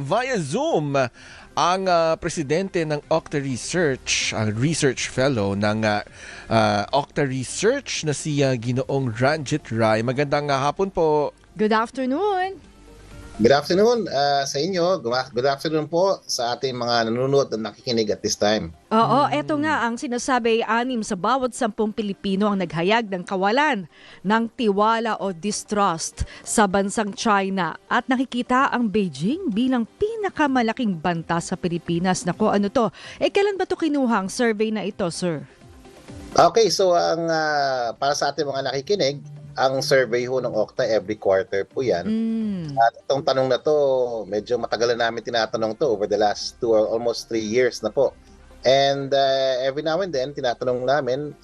via Zoom ang presidente ng Okta Research, ang research fellow ng Okta Research na si Ginoong Ranjit Rai. Magandang hapon po. Good afternoon. Good afternoon sa inyo. Good afternoon po sa ating mga nanonood at nakikinig at this time. Oo, eto nga ang sinasabi, 6 sa bawat 10 Pilipino ang naghayag ng kawalan ng tiwala o distrust sa bansang China. At nakikita ang Beijing bilang pinakamalaking banta sa Pilipinas. Naku, ano to? Kailan ba to kinuha ang survey na ito, sir? Okay, so para sa ating mga nakikinig, ang survey ho ng Okta every quarter po yan. At itong tanong na to, medyo matagal na namin tinatanong to over the last 2 or almost 3 years na po. And every now and then, tinatanong namin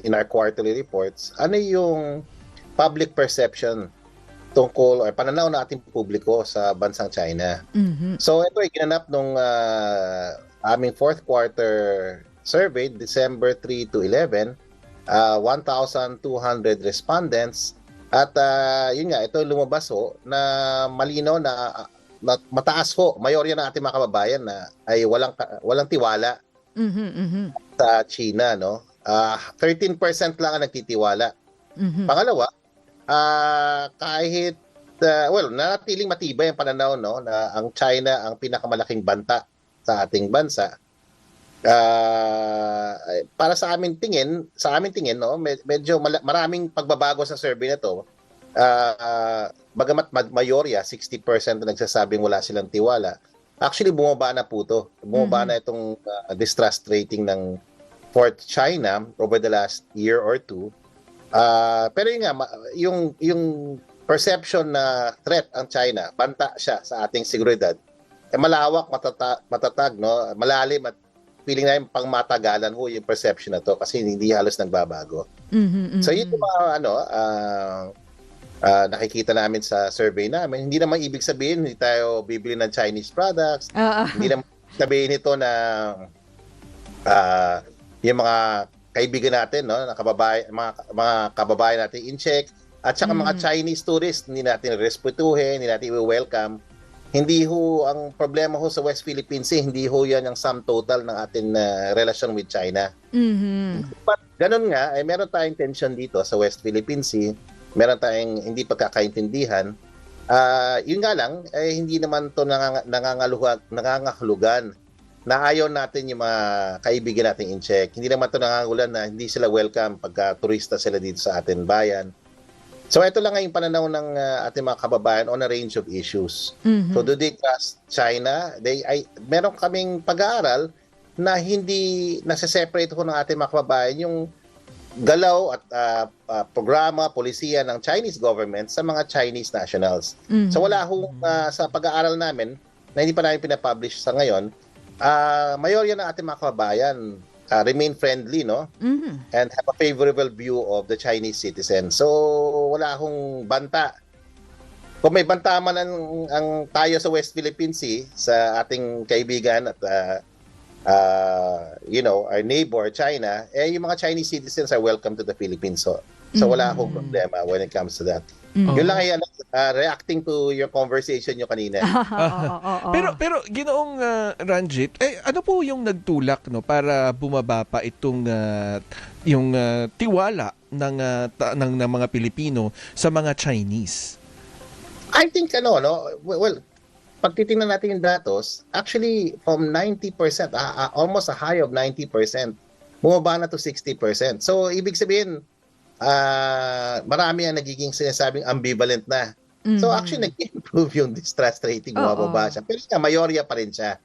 in our quarterly reports, ano yung public perception tungkol or pananaw ng ating publiko sa bansang China. So ito ay ginanap nung aming fourth quarter survey, December 3 to 11, 1,200 respondents at yun nga, ito lumabas ho na malinaw na mataas ho, mayorya ng ating mga kababayan na ay walang tiwala sa China, no? 13% lang ang nagtitiwala. Pangalawa, kahit nanatiling matibay ang pananaw, no, na ang China ang pinakamalaking banta sa ating bansa. Para sa aming tingin, no, medyo maraming pagbabago sa survey na to. Bagamat mayorya, 60% na nagsasabing wala silang tiwala. Actually, bumaba na po to. Bumaba na itong distrust rating ng for China over the last year or two. Pero yun nga, yung perception na threat ang China, banta siya sa ating seguridad, malawak, matatag, no, malalim at feeling namin pang matagalan ho yung perception na to kasi hindi halos nagbabago. So yun yung mga nakikita namin sa survey namin. Hindi naman ibig sabihin hindi tayo bibili ng Chinese products. Hindi naman sabihin nito na yung mga kaibigan natin, no, na mga kababayan natin in check at saka mga Chinese tourists hindi natin respetuhin, hindi natin i-welcome. Hindi ho, ang problema ho sa West Philippine Sea, hindi ho yan ang sum total ng ating relasyon with China. But ganun nga, meron tayong tension dito sa West Philippine Sea, meron tayong hindi pagkakaintindihan. Yun nga lang, hindi naman to nangangahulugan na ayaw natin yung mga kaibigan natin in check. Hindi naman to nangangahulugan na hindi sila welcome pagka turista sila dito sa ating bayan. So ito lang ang pananaw ng ating mga kababayan on a range of issues. So do they trust China? Meron kaming pag-aaral na hindi nasa-separate ko ng ating mga kababayan yung galaw at programa, polisiya ng Chinese government sa mga Chinese nationals. So wala hong sa pag-aaral namin na hindi pa namin pinapublish sa ngayon, mayorya ng ating mga kababayan remain friendly, no? And have a favorable view of the Chinese citizen. So, wala akong banta. Kung may banta man ang tayo sa West Philippine Sea, sa ating kaibigan at our neighbor, China, yung mga Chinese citizens are welcome to the Philippines. So wala akong problema when it comes to that. Yun lang ay reacting to your conversation nyo kanina. Pero Ginoong Ranjit, ano po yung nagtulak, no, para bumaba pa itong yung tiwala ng mga Pilipino sa mga Chinese? I think pag titingnan natin yung datos, actually from 90%, almost a high of 90%, bumaba na to 60%. So ibig sabihin, marami ang nagiging sinasabing ambivalent na. So actually nag-improve yung distrust rating, bumababa siya. Pero mayorya pa rin siya.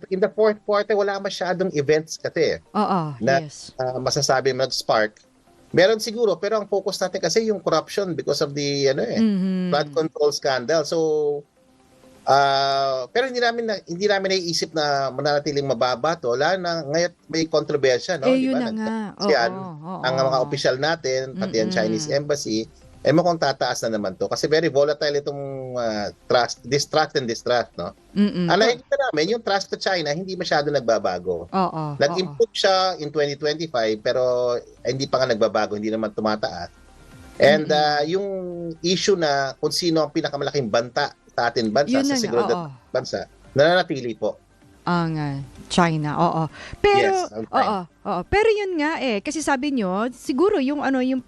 In the fourth quarter, wala masyadong events kasi na masasabi mag-spark. Meron siguro, pero ang focus natin kasi yung corruption because of the flood control scandal. So pero hindi namin naiisip na mananatiling mababa to, lalo na ngayon may kontrobersya, no? Yun na nga. Ang mga opisyal natin, pati ang Chinese embassy, mukhang tataas na naman to kasi very volatile itong distrust, no? Ang nakikita namin, yung trust to China hindi masyado nagbabago. Nag-improve siya in 2025 pero hindi pa nga nagbabago, hindi naman tumataas. And yung issue na kung sino ang pinakamalaking banta sa ating bansa, Yun sa na nga, seguridad oo. ng bansa, nananatili po. Ang China, oo. Pero Yes, ang China. oo. Pero yun nga kasi sabi nyo, siguro yung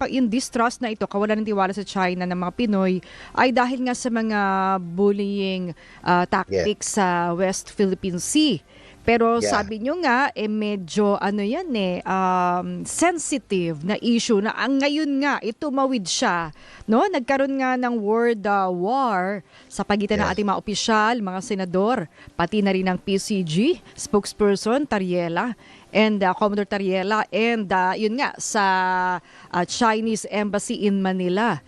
yung distrust na ito, kawalan ng tiwala sa China ng mga Pinoy ay dahil nga sa mga bullying tactics sa West Philippine Sea. Pero Yeah. sabi nyo nga, medyo sensitive na issue na ang ngayon nga, tumawid siya. No? Nagkaroon nga ng word war sa pagitan ng Yes. ating mga opisyal, mga senador, pati na rin ng PCG, spokesperson Tariela, and Commodore Tariela, and yun nga, sa Chinese Embassy in Manila.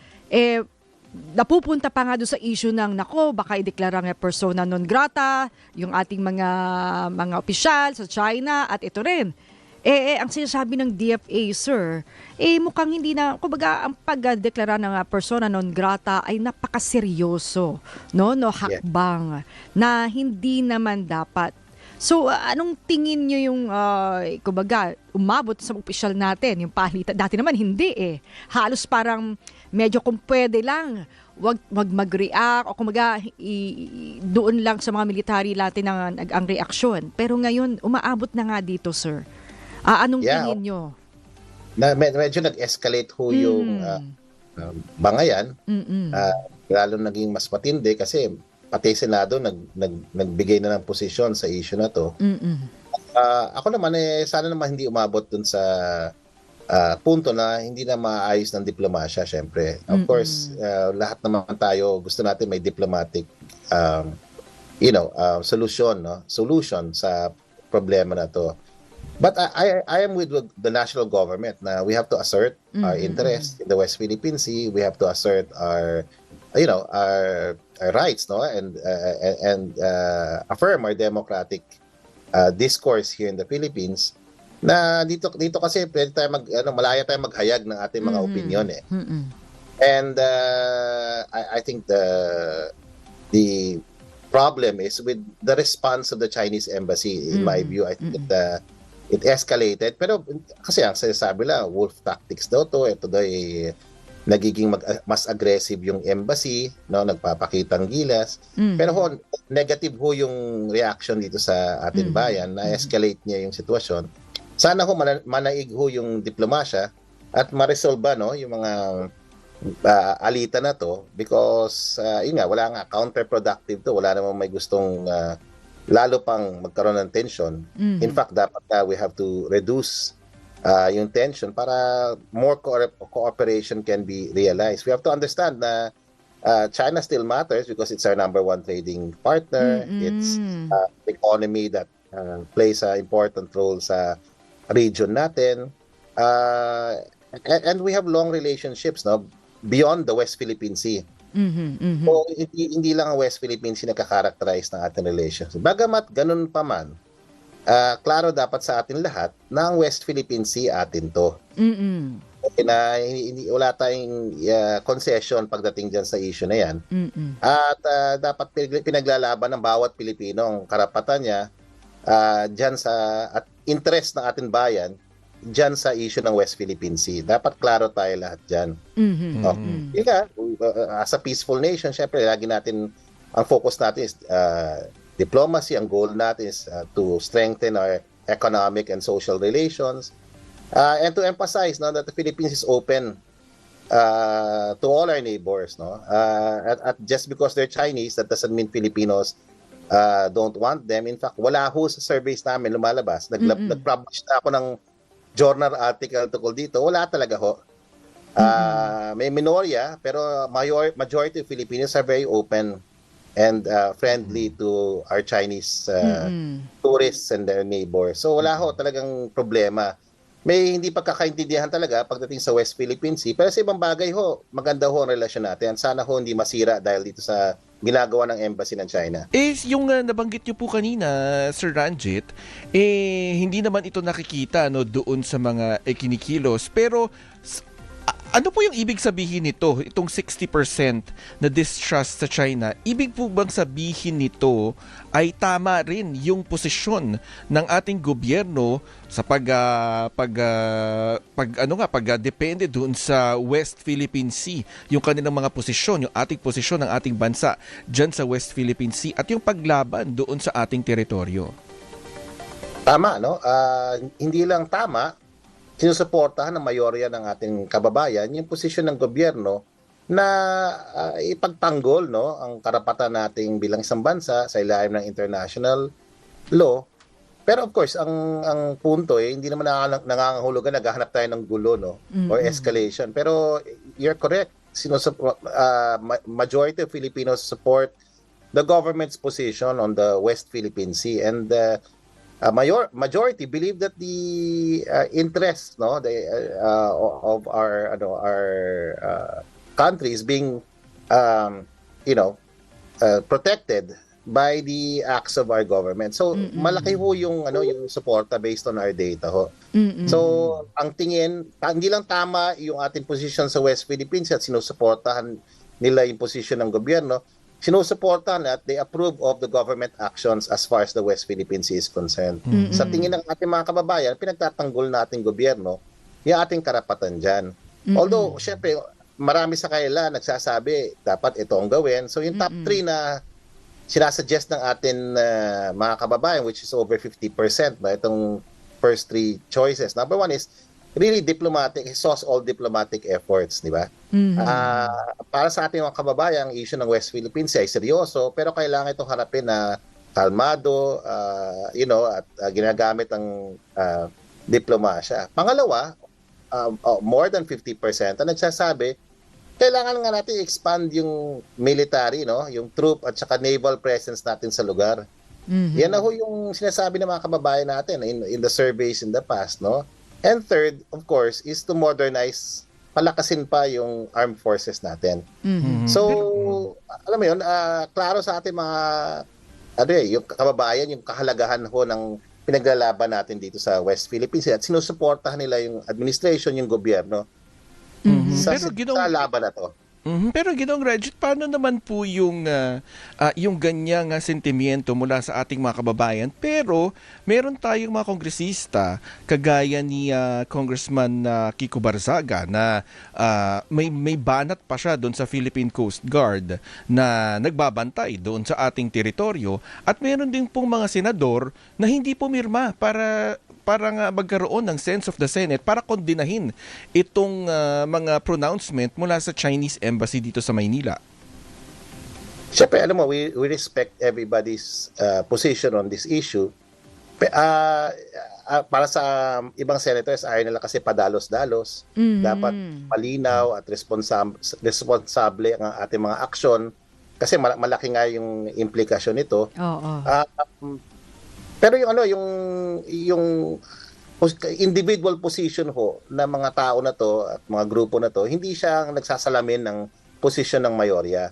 Napupunta pa nga doon sa issue ng baka ideklara nga persona non grata yung ating mga opisyal sa China, at ito rin. Ang sinasabi ng DFA, sir, mukhang hindi na, kumbaga, ang pagdeklara ng persona non grata ay napakaseryoso, no hakbang na hindi naman dapat. So, anong tingin nyo yung, kumbaga, umabot sa opisyal natin, yung palitan? Dati naman hindi Halos parang medyo kung pwede lang, wag mag-react o kumbaga doon lang sa mga military natin ang reaksyon. Pero ngayon, umaabot na nga dito, sir. Anong tingin nyo? Medyo nag-escalate ho yung bangayan. Lalo naging mas matindi kasi pati Senado nagbigay na ng posisyon sa issue na to. Ako naman sana naman hindi umabot dun sa punto na hindi na maayos ng diplomasya, syempre. Of course, lahat naman tayo gusto natin may diplomatic solution sa problema na to. But I am with the national government na we have to assert our interest in the West Philippine Sea. We have to assert our rights, no, and affirm our democratic discourse here in the Philippines. Na dito kasi pwede tayo malaya tayo maghayag ng ating mga opinion And I think the problem is with the response of the Chinese embassy. In my view, I think it escalated. Pero kasi ang sinasabi lang, wolf tactics daw to. Ito daw nagiging mas aggressive yung embassy, no, nagpapakitang gilas. Pero negative ho yung reaction dito sa ating bayan, na escalate niya yung sitwasyon. Sana ho manaig ho yung diplomasya at ma-resolve no yung mga alita na to, because yun nga, wala nga, counterproductive to. Wala namang may gustong lalo pang magkaroon ng tension. In fact, dapat we have to reduce yung tension para more cooperation can be realized. We have to understand na China still matters because it's our number one trading partner. It's the economy that plays an important role sa region natin. And we have long relationships, no, beyond the West Philippine Sea. So, hindi lang ang West Philippine Sea nakaka-characterize ng ating relations. Bagamat ganun pa man, klaro dapat sa atin lahat na ang West Philippine Sea atin to. Na wala tayong concession pagdating dyan sa issue na yan. At dapat pinaglalaban ng bawat Pilipino ang karapatan niya dyan at interest ng ating bayan dyan sa issue ng West Philippine Sea. Dapat klaro tayo lahat dyan. As a peaceful nation, syempre, lagi natin, ang focus natin is diplomacy. Ang goal natin is to strengthen our economic and social relations. And to emphasize that the Philippines is open to all our neighbors. No? At just because they're Chinese, that doesn't mean Filipinos don't want them. In fact, wala ho sa surveys namin lumalabas. Nag-publish na ako ng journal article tungkol dito. Wala talaga ho. May minorya, pero majority of Filipinos are very open and friendly to our Chinese tourists and their neighbors. So wala ho talagang problema. May hindi pagkakaintindihan talaga pagdating sa West Philippine Sea, pero sa ibang bagay ho, maganda ho ang relasyon natin. Sana ho hindi masira dahil dito sa ginagawa ng embassy ng China. Yung nabanggit niyo po kanina, Sir Ranjit, hindi naman ito nakikita doon sa mga kinikilos. Pero Ano po yung ibig sabihin nito, itong 60% na distrust sa China? Ibig po bang sabihin nito ay tama rin yung posisyon ng ating gobyerno sa depende doon sa West Philippine Sea, yung kanilang mga posisyon, yung ating posisyon ng ating bansa diyan sa West Philippine Sea at yung paglaban doon sa ating teritoryo? Tama, no? Hindi lang tama, sinusuportahan ng mayorya ng ating kababayan yung posisyon ng gobyerno na ipagtanggol, no, ang karapatan nating bilang isang bansa sa ilalim ng international law. Pero of course, ang punto hindi naman nangangahulugan naghahanap tayo ng gulo, no, or escalation. Pero you're correct. Majority of Filipinos support the government's position on the West Philippine Sea, and majority believe that the interests, no, of our country is being protected by the acts of our government. So malaki ho yung yung suporta based on our data ho. So ang tingin, hindi lang tama yung ating position sa West Philippines at sinusuportahan nila yung position ng gobyerno, sinusuportahan at they approve of the government actions as far as the West Philippine Sea is concerned. Sa tingin ng ating mga kababayan, pinagtatanggol nating gobyerno yung ating karapatan dyan. Although, syempre, marami sa kanila nagsasabi, dapat ito ang gawin. So, yung top 3 na sinasuggest ng atin mga kababayan, which is over 50%, na itong first 3 choices. Number 1 is really diplomatic, exhaust all diplomatic efforts, di ba? Para sa ating mga kababayan, ang issue ng West Philippines ay seryoso, pero kailangan itong harapin na kalmado, at ginagamit ang diplomasya. Pangalawa, more than 50% ang nagsasabi, kailangan nga natin expand yung military, no, yung troop at saka naval presence natin sa lugar. Yan na ho yung sinasabi ng mga kababayan natin in the surveys in the past, no? And third, of course, is to modernize, palakasin pa yung armed forces natin. So, alam mo yun, klaro sa ating mga, yung kababayan, yung kahalagahan ho ng pinaglalaban natin dito sa West Philippines at sinusuportahan nila yung administration, yung gobyerno sa laban na to. Pero Ginoong Regit, paano naman po yung ganyang sentimiento mula sa ating mga kababayan? Pero meron tayong mga kongresista, kagaya ni Congressman Kiko Barzaga, na may banat pa siya doon sa Philippine Coast Guard na nagbabantay doon sa ating teritoryo. At meron din pong mga senador na hindi pumirma para nga magkaroon ng sense of the Senate para kondinahin itong mga pronouncement mula sa Chinese Embassy dito sa Maynila. Siyempre, alam mo, we respect everybody's position on this issue. Para sa ibang senators, ayaw nila kasi padalos-dalos. Dapat malinaw at responsable ang ating mga aksyon kasi malaki nga yung implikasyon nito. Pero yung individual position ho ng mga tao na to at mga grupo na to, hindi siya nagsasalamin ng position ng mayorya.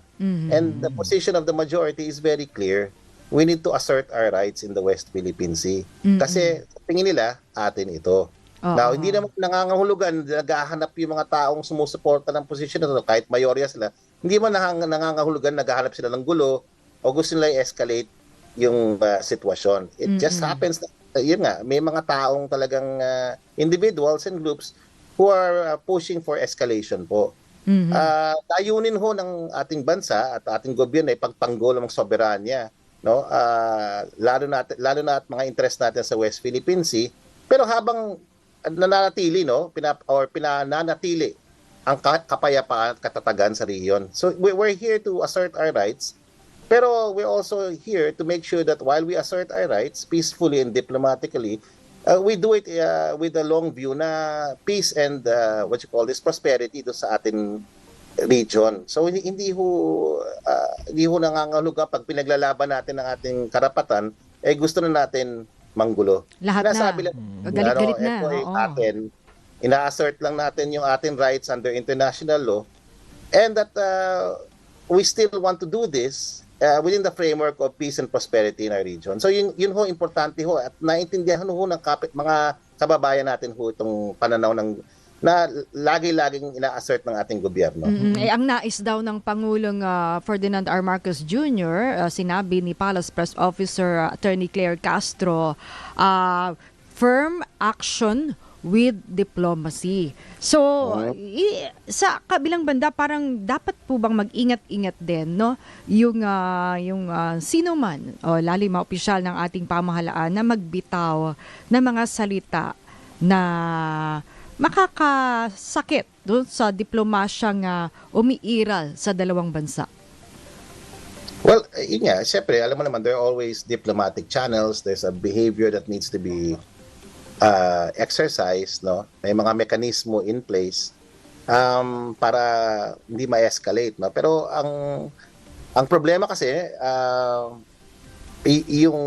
And the position of the majority is very clear. We need to assert our rights in the West Philippine Sea. Kasi tingin nila, atin ito. Now, hindi naman nangangahulugan, naghahanap yung mga taong sumusuporta ng position na to, kahit mayorya sila, hindi man nangangahulugan, naghahanap sila ng gulo o gusto nila i-escalate yung sitwasyon. It just happens that, yun nga, may mga taong talagang individuals and groups who are pushing for escalation po. Dayunin ho ng ating bansa at ating gobyerno ay pagtanggol ng soberanya, no? Lalo na at mga interest natin sa West Philippine Sea. Pero habang nananatili, no, pinananatili ang kapayapaan at katatagan sa rehiyon. So we're here to assert our rights. Pero we're also here to make sure that while we assert our rights peacefully and diplomatically, we do it with a long view na peace and prosperity do sa ating region. So hindi ho nangangahulugan pag pinaglalaban natin ang ating karapatan, gusto na natin manggulo. Lahat sinasabi na. Galit-galit na. Atin, ina-assert lang natin yung ating rights under international law, and that we still want to do this within the framework of peace and prosperity in our region. So yun ho, importante ho, at naintindihan ho ng mga kababayan natin ho itong pananaw ng na lagi-laging ina-assert ng ating gobyerno. Ang nais daw ng Pangulong Ferdinand R. Marcos Jr., sinabi ni Palace Press Officer Attorney Claire Castro, firm action with diplomacy. So, sa kabilang banda, parang dapat po bang mag-ingat-ingat din, no? Yung sino man, o lalo mga opisyal ng ating pamahalaan na magbitaw ng mga salita na makakasakit doon sa diplomasyang umiiral sa dalawang bansa. Well, yun nga, siyempre, alam mo naman, there are always diplomatic channels. There's a behavior that needs to be exercised, no? May mga mekanismo in place para hindi ma-escalate, no? Pero ang problema kasi yung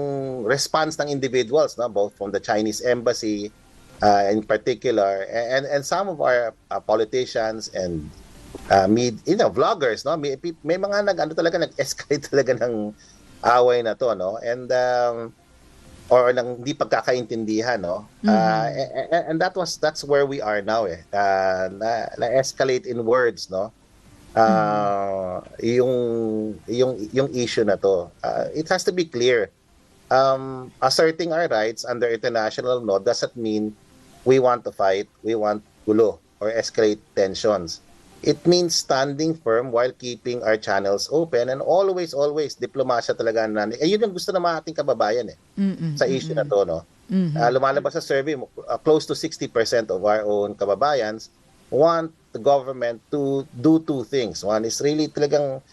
response ng individuals, no, both from the Chinese embassy in particular, and some of our politicians and vloggers, no, may mga nag-escalate talaga ng away na to, no, and or ng hindi pagkakaintindihan, no, and that's where we are now, na escalate in words, no, yung issue na to. It has to be clear. Asserting our rights under international law doesn't mean we want to fight, we want gulo or escalate tensions. It means standing firm while keeping our channels open, and always diplomasya talaga natin. Yun ang gusto ng mga ating kababayan sa issue na to, no. Lumalabas sa survey, close to 60% of our own kababayans want the government to do two things. One is really talagang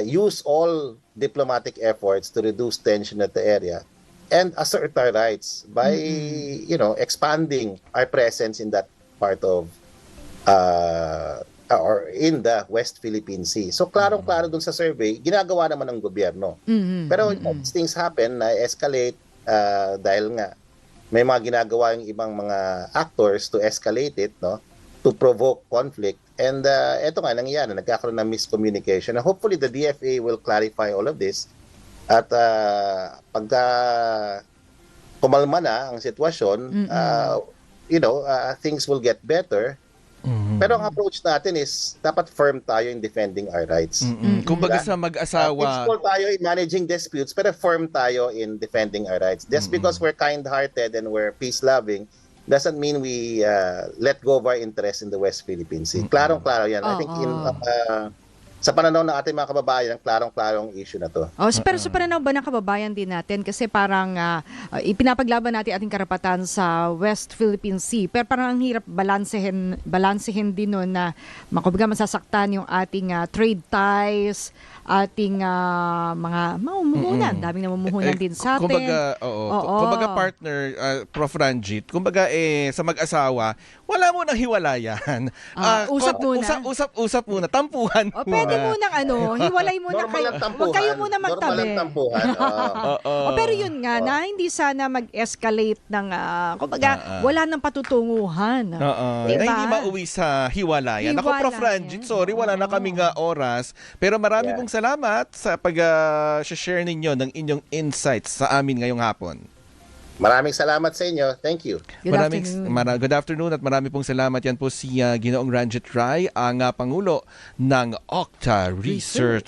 use all diplomatic efforts to reduce tension at the area and assert our rights by expanding our presence in that part of or in the West Philippine Sea. So klarong-klaro dun sa survey, ginagawa naman ng gobyerno. Pero these things happen, na escalate dahil nga may mga ginagawa yung ibang mga actors to escalate it, no, to provoke conflict. And eto nga nangyayari, nagkakaroon ng miscommunication. And hopefully the DFA will clarify all of this. At pagka kumalma na ang sitwasyon, things will get better. Pero ang approach natin is dapat firm tayo in defending our rights. Kumbaga sa mag-asawa, peaceful tayo in managing disputes, pero firm tayo in defending our rights. Just because we're kind-hearted and we're peace-loving doesn't mean we let go of our interest in the West Philippine Sea. Klarong-klaro yan. I think sa pananaw ng ating mga kababayan, klarong-klarong issue na to. Pero sa pananaw ba ng kababayan din natin, kasi parang ipinapaglaban natin ating karapatan sa West Philippine Sea, pero parang ang hirap balansehin din nun na kumbaga masasaktan yung ating trade ties, ating mga mamumuhunan. Daming namumuhunan din sa atin. Kumbaga partner, Prof. Ranjit, kumbaga sa mag-asawa, wala mo nang hiwalayan. Usap muna. Usap muna, tampuhan muna. Pwede munang hiwalay muna kayo. Huwag kayo muna magtabi. Pero yun nga, na hindi sana mag-escalate ng, wala nang patutunguhan. Na hindi mauwi sa hiwalayan. Ako, Prof. Ranjit, sorry, wala na kaming oras. Pero marami pong salamat sa pag-share ninyo ng inyong insights sa amin ngayong hapon. Maraming salamat sa inyo. Thank you. Good afternoon at marami pong salamat. Yan po si Ginoong Ranjit Rai, ang Pangulo ng Octa Research.